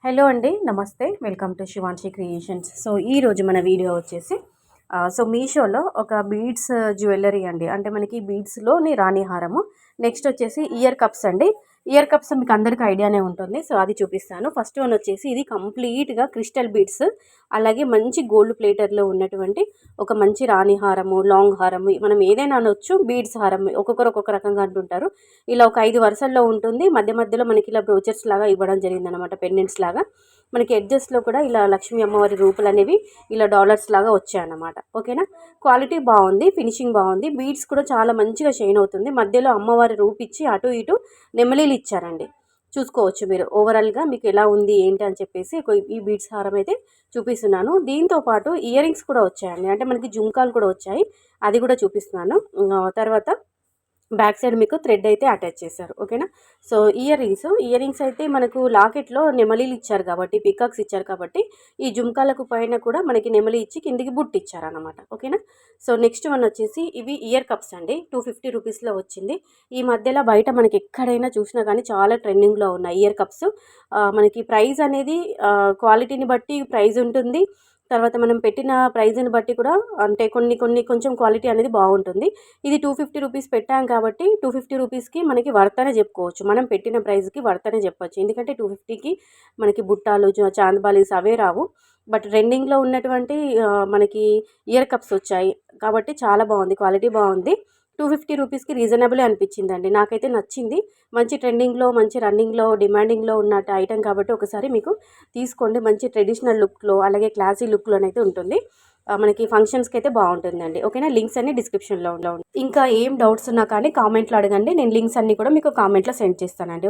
Hello అండి. నమస్తే. Welcome to Shivanshi creations. So ఈరోజు మన వీడియో వచ్చేసి మీషోలో ఒక బీడ్స్ జ్యువెల్లరీ అండి. అంటే మనకి బీడ్స్‌లోని రాణి హారము. నెక్స్ట్ వచ్చేసి ఇయర్ కప్స్ అండి. ఇయర్ కప్స్ మీకు అందరికీ ఐడియానే ఉంటుంది. సో అది చూపిస్తాను. ఫస్ట్ వన్ వచ్చేసి ఇది కంప్లీట్‌గా క్రిస్టల్ బీడ్స్, అలాగే మంచి గోల్డ్ ప్లేటర్‌లో ఉన్నటువంటి ఒక మంచి రాణి హారము, లాంగ్ హారము, మనం ఏదైనా అనొచ్చు. బీడ్స్ హారం ఒక్కొక్కరు ఒక్కొక్క రకంగా అంటుంటారు. ఇలా ఒక 5 వరుసల్లో ఉంటుంది. మధ్య మధ్యలో మనకి ఇలా బ్రోచర్స్ లాగా ఇవ్వడం జరిగిందనమాట, పెండెంట్స్ లాగా. మనకి ఎడ్జెస్లో కూడా ఇలా లక్ష్మీ అమ్మవారి రూపులు అనేవి ఇలా డాలర్స్ లాగా వచ్చాయన్నమాట. ఓకేనా. క్వాలిటీ బాగుంది, ఫినిషింగ్ బాగుంది. బీడ్స్ కూడా చాలా మంచిగా షైన్ అవుతుంది. మధ్యలో అమ్మవారి రూపిచ్చి అటు ఇటు నెమలీలు ఇచ్చారండి. చూసుకోవచ్చు మీరు ఓవరాల్గా మీకు ఎలా ఉంది ఏంటి అని చెప్పేసి ఈ బీడ్స్ హారం అయితే చూపిస్తున్నాను. దీంతో పాటు ఇయర్ రింగ్స్ కూడా వచ్చాయండి. అంటే మనకి జుంకాలు కూడా వచ్చాయి, అది కూడా చూపిస్తున్నాను. తర్వాత బ్యాక్ సైడ్ మీకు థ్రెడ్ అయితే అటాచ్ చేశారు. ఓకేనా. సో ఇయర్ రింగ్స్ అయితే మనకు లాకెట్లో నెమలీలు ఇచ్చారు కాబట్టి, పికాక్స్ ఇచ్చారు కాబట్టి, ఈ జుంకాలకు పైన కూడా మనకి నెమలి ఇచ్చి కిందికి బుట్టు ఇచ్చారనమాట. ఓకేనా. సో నెక్స్ట్ వన్ వచ్చేసి ఇవి ఇయర్ కప్స్ అండి. 250 రూపీస్లో వచ్చింది. ఈ మధ్యలో బయట మనకి ఎక్కడైనా చూసినా కానీ చాలా ట్రెండింగ్లో ఉన్నాయి ఇయర్ కప్స్. మనకి ప్రైస్ అనేది క్వాలిటీని బట్టి ప్రైస్ ఉంటుంది. తర్వాత మనం పెట్టిన ప్రైజ్ని బట్టి కూడా, అంటే కొంచెం క్వాలిటీ అనేది బాగుంటుంది. ఇది 250 రూపీస్ పెట్టాం కాబట్టి 250 రూపీస్కి మనకి వర్త్ అనే చెప్పుకోవచ్చు. మనం పెట్టిన ప్రైస్కి వర్త్ అనే చెప్పొచ్చు. ఎందుకంటే 250కి మనకి బుట్టాలు, చాందబాలీస్ అవే రావు. బట్ ట్రెండింగ్లో ఉన్నటువంటి మనకి ఇయర్ కప్స్ వచ్చాయి కాబట్టి చాలా బాగుంది, క్వాలిటీ బాగుంది. 250 రూపీస్కి రీజనబుల్ అనిపించిందండి. నాకైతే నచ్చింది. మంచి ట్రెండింగ్లో, మంచి రన్నింగ్లో, డిమాండింగ్లో ఉన్న ఐటమ్ కాబట్టి ఒకసారి మీకు తీసుకోండి. మంచి ట్రెడిషనల్ లుక్లో, అలాగే క్లాసీ లుక్లోనైతే ఉంటుంది. మనకి ఫంక్షన్స్కి అయితే బాగుంటుందండి. ఓకేనా. లింక్స్ అన్ని డిస్క్రిప్షన్లో ఉంటాయి. ఇంకా ఏం డౌట్స్ ఉన్నా కానీ కామెంట్లో అడగండి. నేను లింక్స్ అన్నీ కూడా మీకు కామెంట్లో సెండ్ చేస్తానండి.